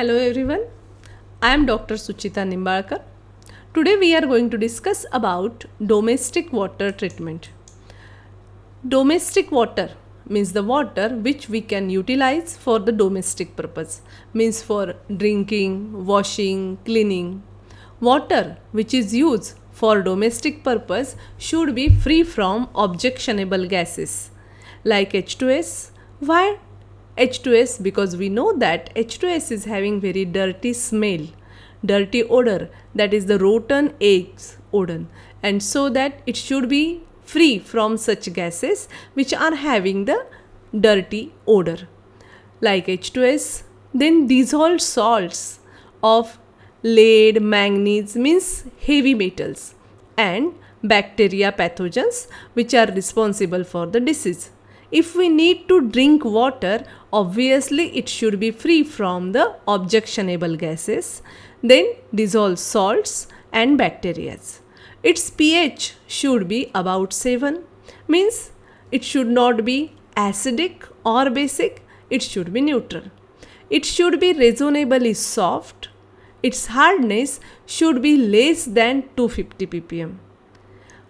Hello everyone, I am Dr. Suchita Nimbalkar. Today we are going to discuss about domestic water treatment. Domestic water means the water which we can utilize for the domestic purpose, means for drinking, washing, cleaning. Water which is used for domestic purpose should be free from objectionable gases like H2S. Why H2S? Because we know that H2S is having very dirty smell, dirty odor, that is the rotten eggs odor, and so that it should be free from such gases which are having the dirty odor like H2S. Then dissolved salts of lead, manganese means heavy metals, and bacteria pathogens which are responsible for the disease. If we need to drink water, obviously it should be free from the objectionable gases, then dissolved salts and bacteria. Its pH should be about 7, means it should not be acidic or basic, it should be neutral. It should be reasonably soft. Its hardness should be less than 250 ppm.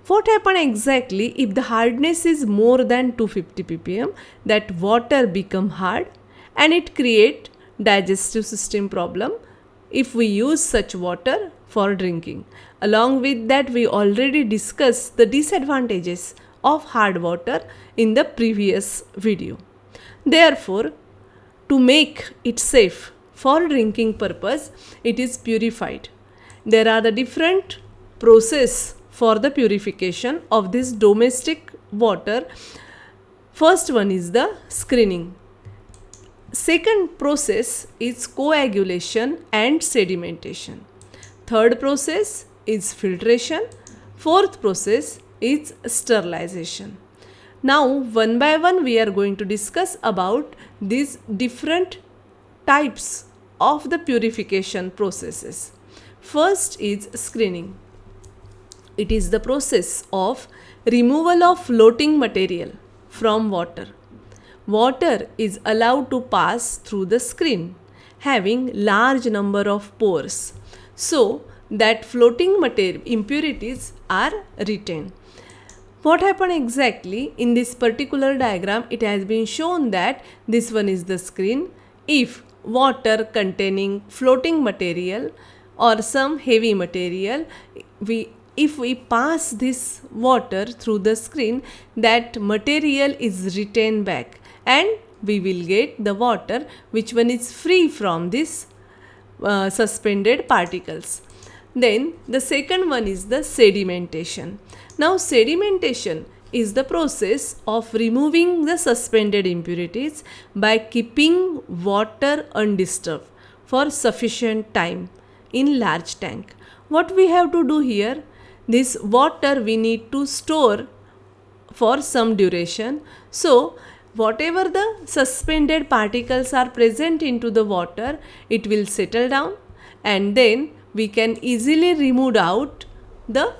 What happens exactly if the hardness is more than 250 ppm? That water become hard and it create digestive system problem if we use such water for drinking. Along with that, we already discussed the disadvantages of hard water in the previous video. Therefore, to make it safe for drinking purpose, it is purified. There are the different process for the purification of this domestic water. First one is the screening. Second process is coagulation and sedimentation. Third process is filtration. Fourth process is sterilization. Now one by one we are going to discuss about these different types of the purification processes. First is screening. It is the process of removal of floating material from water. Water is allowed to pass through the screen having large number of pores so that floating material impurities are retained. What happened exactly in this particular diagram? It has been shown that this one is the screen. If water containing floating material or some heavy material, if we pass this water through the screen, that material is retained back and we will get the water which one is free from this suspended particles. Then the second one is the sedimentation. Now sedimentation is the process of removing the suspended impurities by keeping water undisturbed for sufficient time in large tank. What we have to do here, this water we need to store for some duration. So whatever the suspended particles are present into the water, it will settle down and then we can easily remove out the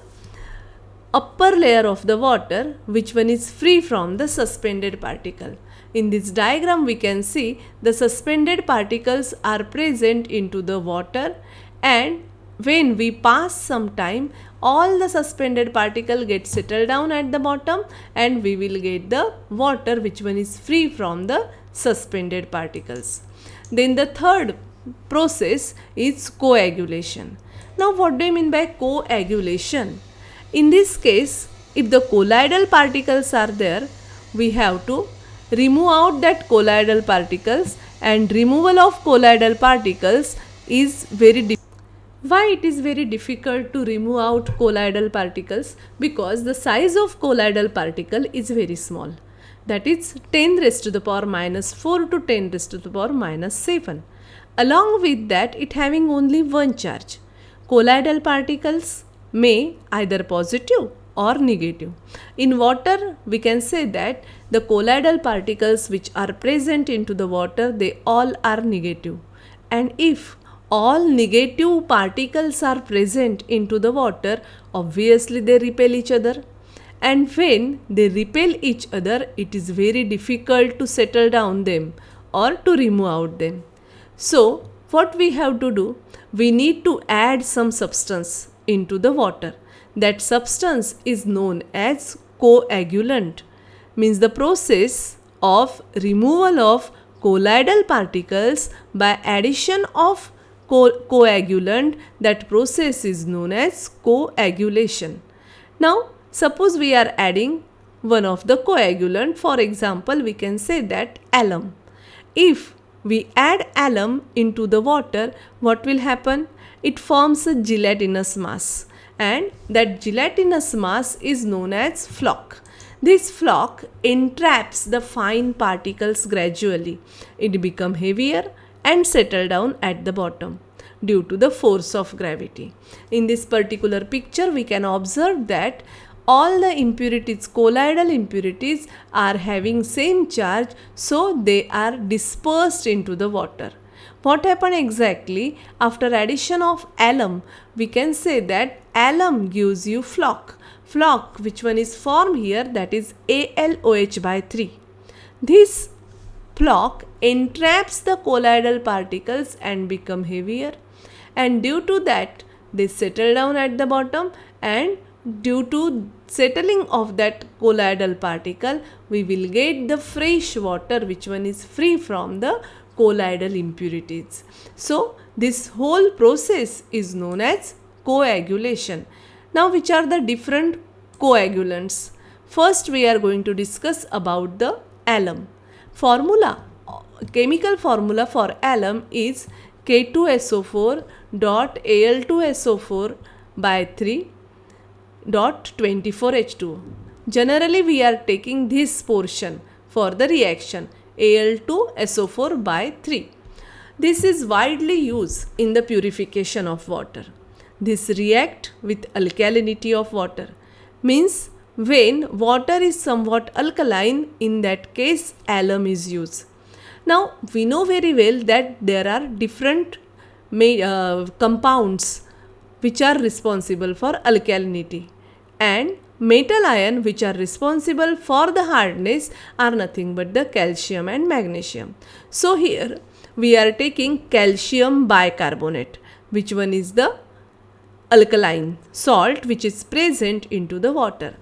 upper layer of the water which one is free from the suspended particle. In this diagram we can see the suspended particles are present into the water, and when we pass some time all the suspended particle get settled down at the bottom and we will get the water which one is free from the suspended particles. Then the third process is coagulation. Now what do you mean by coagulation? In this case, if the colloidal particles are there, we have to remove out that colloidal particles, and removal of colloidal particles is very difficult. Why it is very difficult to remove out colloidal particles? Because the size of colloidal particle is very small. That is 10 raised to the power minus 4 to 10 raised to the power minus 7. Along with that, it having only one charge. Colloidal particles may either positive or negative. In water, we can say that the colloidal particles which are present into the water, they all are negative. And if all negative particles are present into the water, obviously they repel each other. And when they repel each other, it is very difficult to settle down them or to remove out them. So what we have to do? We need to add some substance into the water. That substance is known as coagulant, means the process of removal of colloidal particles by addition of coagulant. That process is known as coagulation. Now, suppose we are adding one of the coagulant, for example, we can say that alum. If we add alum into the water, what will happen? It forms a gelatinous mass, and that gelatinous mass is known as floc. This floc entraps the fine particles gradually. It becomes heavier and settle down at the bottom due to the force of gravity. In this particular picture, we can observe that all the impurities, colloidal impurities, are having same charge, so they are dispersed into the water. What happened exactly? After addition of alum, we can say that alum gives you floc. Floc, which one is formed here, that is AlOH by 3. This floc entraps the colloidal particles and become heavier, and due to that they settle down at the bottom, and due to settling of that colloidal particle, we will get the fresh water, which one is free from the colloidal impurities. So this whole process is known as coagulation. Now, which are the different coagulants? First, we are going to discuss about the alum. Chemical formula for alum is K2SO4 dot Al2SO4 by 3 dot 24H2O. Generally, we are taking this portion for the reaction Al2SO4 by 3. This is widely used in the purification of water. This react with alkalinity of water, means when water is somewhat alkaline, in that case alum is used. Now, we know very well that there are different compounds which are responsible for alkalinity, and metal ion which are responsible for the hardness are nothing but the calcium and magnesium. So here we are taking calcium bicarbonate, which one is the alkaline salt which is present into the water.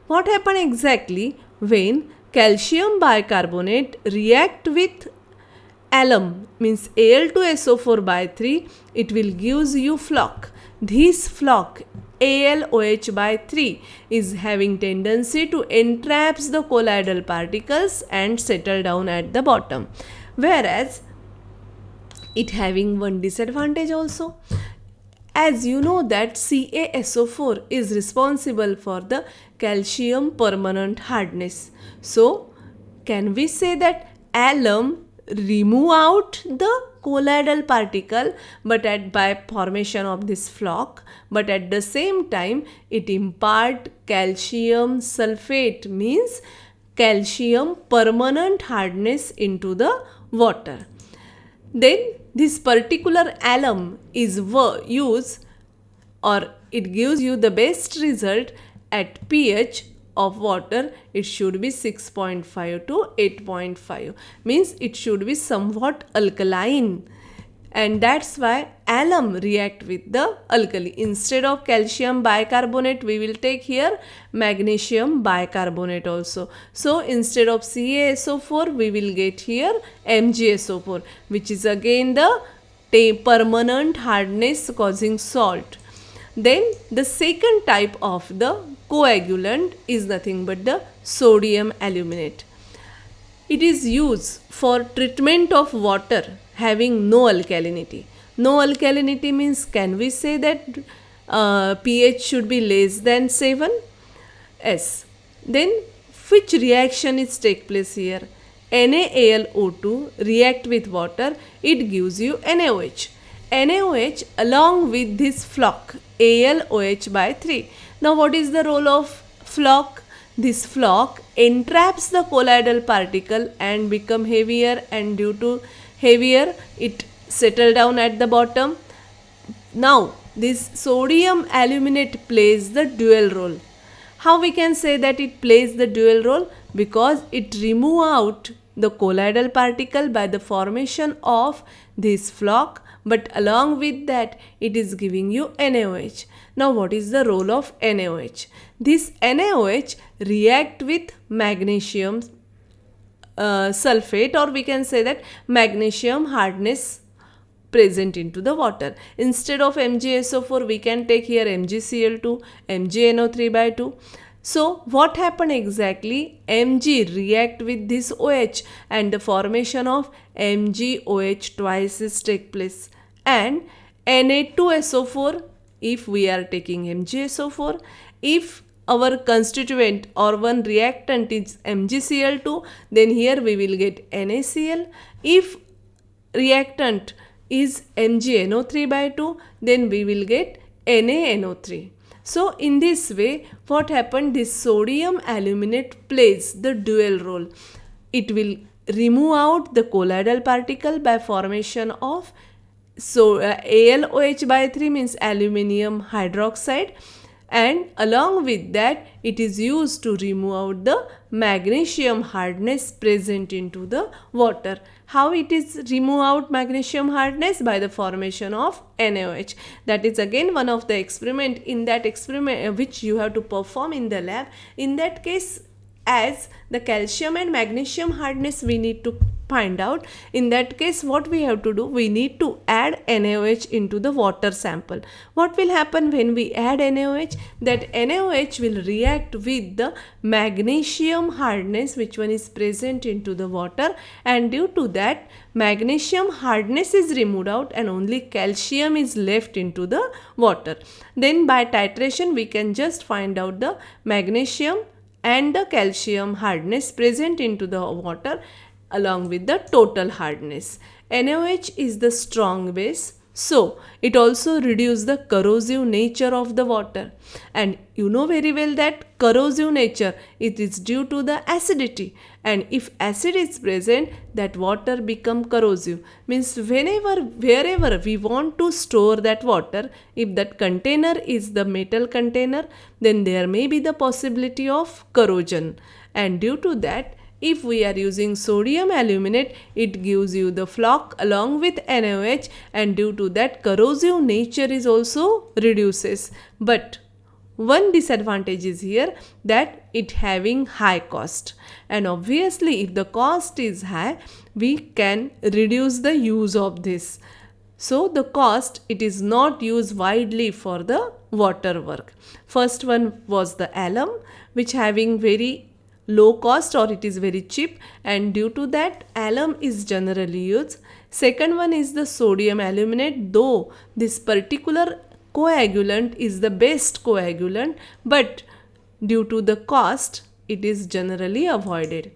What happen exactly when calcium bicarbonate react with alum, means Al2SO4 by 3, it will gives you floc. This floc AlOH by 3 is having tendency to entraps the colloidal particles and settle down at the bottom, whereas it having one disadvantage also. As you know that CaSO4 is responsible for the calcium permanent hardness. So, can we say that alum remove out the colloidal particle by formation of this floc, but at the same time it impart calcium sulfate, means calcium permanent hardness into the water. Then this particular alum is used, or it gives you the best result at pH of water. It should be 6.5 to 8.5, means it should be somewhat alkaline, and that's why alum react with the alkali. Instead of calcium bicarbonate, we will take here magnesium bicarbonate also. So instead of CaSO4, we will get here MgSO4, which is again the permanent hardness causing salt. Then the second type of the coagulant is nothing but the sodium aluminate. It is used for treatment of water having no alkalinity. No alkalinity means, can we say that pH should be less than 7? Yes. Then which reaction is take place here? NaAlO2 react with water, it gives you NaOH. NaOH along with this floc AlOH by 3. Now what is the role of floc? This floc entraps the colloidal particle and become heavier, and due to heavier it settle down at the bottom. Now this sodium aluminate plays the dual role. How we can say that it plays the dual role? Because it remove out the colloidal particle by the formation of this flock, but along with that it is giving you NaOH. Now what is the role of NaOH? This NaOH react with magnesium sulfate, or we can say that magnesium hardness present into the water. Instead of MgSO4 we can take here MgCl2, MgNO3 by 2. So what happened exactly? Mg react with this OH and the formation of MgOH twice is take place, and Na2SO4 if we are taking MgSO4, if our constituent or one reactant is MgCl2, then here we will get NaCl. If reactant is MgNO3 by 2, then we will get NaNO3. So in this way, what happened? This sodium aluminate plays the dual role. It will remove out the colloidal particle by formation of AlOH by 3 means aluminium hydroxide, and along with that it is used to remove out the magnesium hardness present into the water. How it is remove out magnesium hardness? By the formation of NaOH. That is again one of the experiment. In that experiment which you have to perform in the lab, in that case, as the calcium and magnesium hardness we need to find out, in that case what we have to do, we need to add NaOH into the water sample. What will happen when we add NaOH? That NaOH will react with the magnesium hardness which one is present into the water, and due to that magnesium hardness is removed out and only calcium is left into the water. Then by titration we can just find out the magnesium and the calcium hardness present into the water along with the total hardness. NaOH is the strong base, so it also reduces the corrosive nature of the water, and you know very well that corrosive nature, it is due to the acidity, and if acid is present, that water become corrosive. Means wherever we want to store that water, if that container is the metal container, then there may be the possibility of corrosion, and due to that if we are using sodium aluminate, it gives you the flock along with NaOH, and due to that corrosive nature is also reduces. But one disadvantage is here that it having high cost, and obviously if the cost is high, we can reduce the use of this. So the cost, it is not used widely for the water work. First one was the alum, which having very low cost or it is very cheap, and due to that alum is generally used. Second one is the sodium aluminate, though this particular coagulant is the best coagulant, but due to the cost it is generally avoided.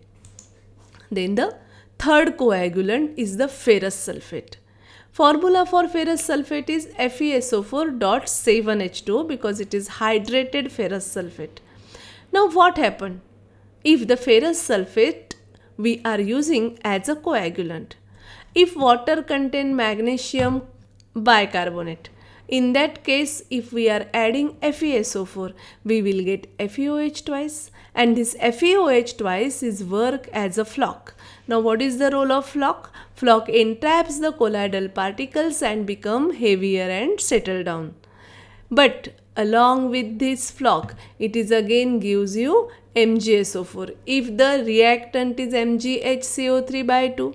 Then the third coagulant is the ferrous sulfate. Formula for ferrous sulfate is FeSO4.7H2O because it is hydrated ferrous sulfate. Now what happened? If the ferrous sulfate we are using as a coagulant, if water contain magnesium bicarbonate, in that case if we are adding FeSO4, we will get FeOH twice, and this FeOH twice is work as a flock. Now what is the role of flock? Flock entraps the colloidal particles and become heavier and settle down. But along with this flock, it is again gives you MgSO4. If the reactant is MgHCO3 by 2,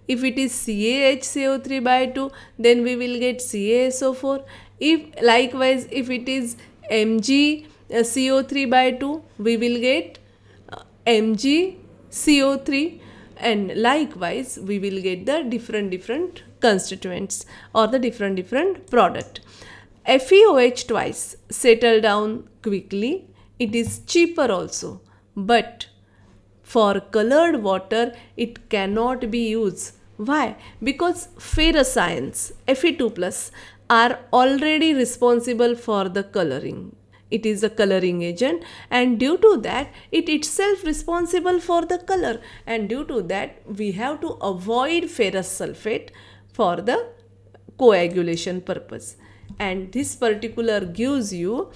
if it is CaHCO3 by 2, then we will get CaSO4. If likewise, if it is MgCO3 by 2, we will get MgCO3, and likewise we will get the different constituents or the different product. FeOH twice settle down quickly. It is cheaper also, but for colored water it cannot be used. Why? Because ferrous ions Fe2 plus are already responsible for the coloring. It is a coloring agent, and due to that it itself responsible for the color, and due to that we have to avoid ferrous sulfate for the coagulation purpose, and this particular gives you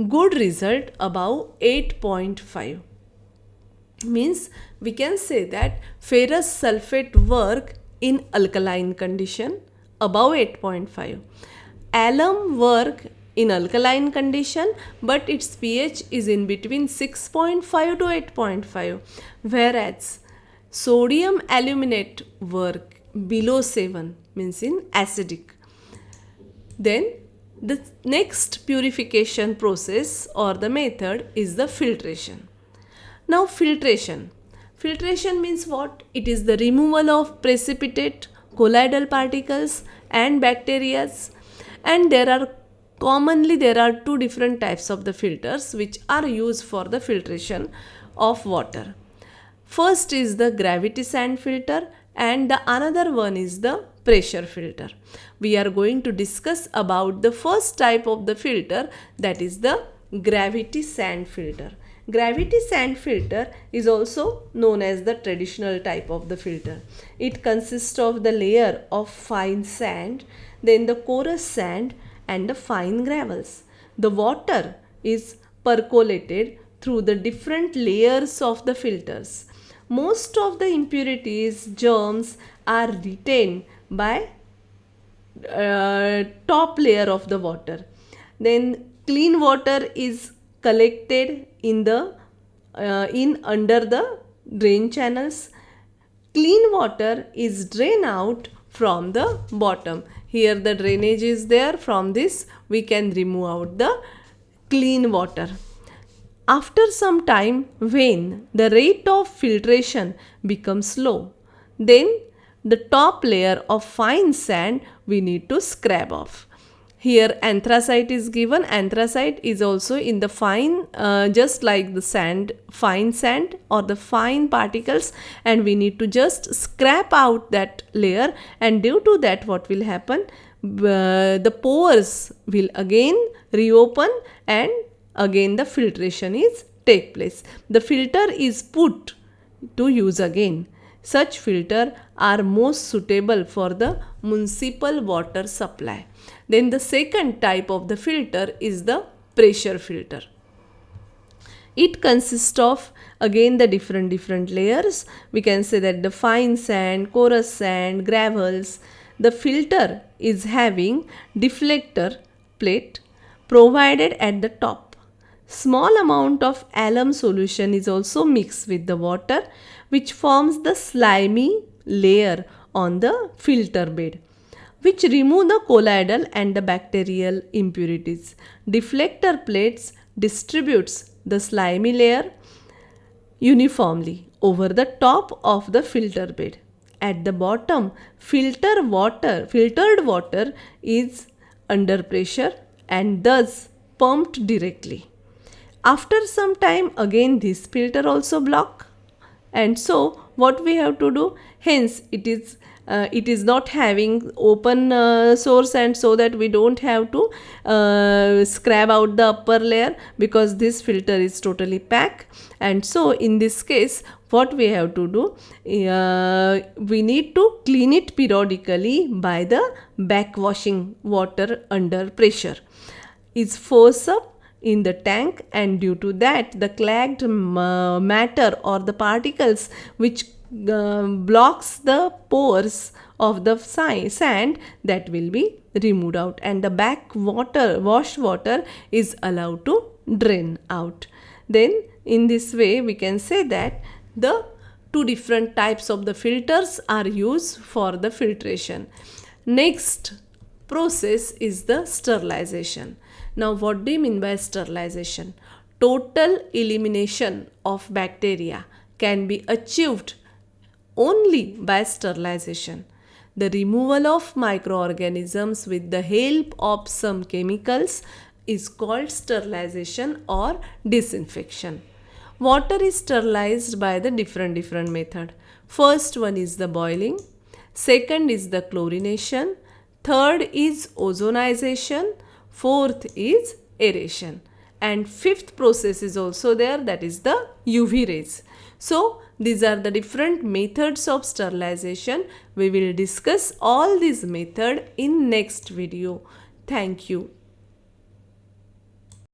good result above 8.5. Means we can say that ferrous sulfate work in alkaline condition above 8.5. Alum work in alkaline condition, but its pH is in between 6.5 to 8.5, whereas sodium aluminate work below 7, means in acidic. Then the next purification process or the method is the filtration. Now filtration. Filtration means what? It is the removal of precipitate, colloidal particles and bacteria. And there are two different types of the filters which are used for the filtration of water. First is the gravity sand filter and the another one is the pressure filter. We are going to discuss about the first type of the filter, that is the gravity sand filter. Gravity sand filter is also known as the traditional type of the filter. It consists of the layer of fine sand, then the coarse sand and the fine gravels. The water is percolated through the different layers of the filters. Most of the impurities, germs are retained by top layer of the water. Then clean water is collected in under the drain channels. Clean water is drained out from the bottom. Here the drainage is there. From this we can remove out the clean water. After some time, when the rate of filtration becomes low, then the top layer of fine sand we need to scrub off. Here anthracite is given. Anthracite is also in the fine, just like the sand, fine sand or the fine particles, and we need to just scrape out that layer, and due to that what will happen? The pores will again reopen and again the filtration is take place. The filter is put to use again. Such filter are most suitable for the municipal water supply. Then the second type of the filter is the pressure filter. It consists of again the different layers. We can say that the fine sand, coarse sand, gravels. The filter is having deflector plate provided at the top. Small amount of alum solution is also mixed with the water, which forms the slimy layer on the filter bed, which remove the colloidal and the bacterial impurities. Deflector plates distributes the slimy layer uniformly over the top of the filter bed. At the bottom, filtered water is under pressure and thus pumped directly. After some time again this filter also block, and so what we have to do? Hence it is not having open source, and so that we don't have to scrub out the upper layer because this filter is totally packed. And so in this case what we have to do? We need to clean it periodically by the backwashing water under pressure. Is forced up in the tank, and due to that the clagged matter or the particles which blocks the pores of the sand, that will be removed out, and the washed water is allowed to drain out. Then in this way we can say that the two different types of the filters are used for the filtration. Next process is the sterilization. Now what do you mean by sterilization? Total elimination of bacteria can be achieved only by sterilization. The removal of microorganisms with the help of some chemicals is called sterilization or disinfection. Water is sterilized by the different method. First one is the boiling, second is the chlorination, third is ozonization, fourth is aeration, and fifth process is also there, that is the UV rays. So these are the different methods of sterilization. We will discuss all these methods in next video. Thank you.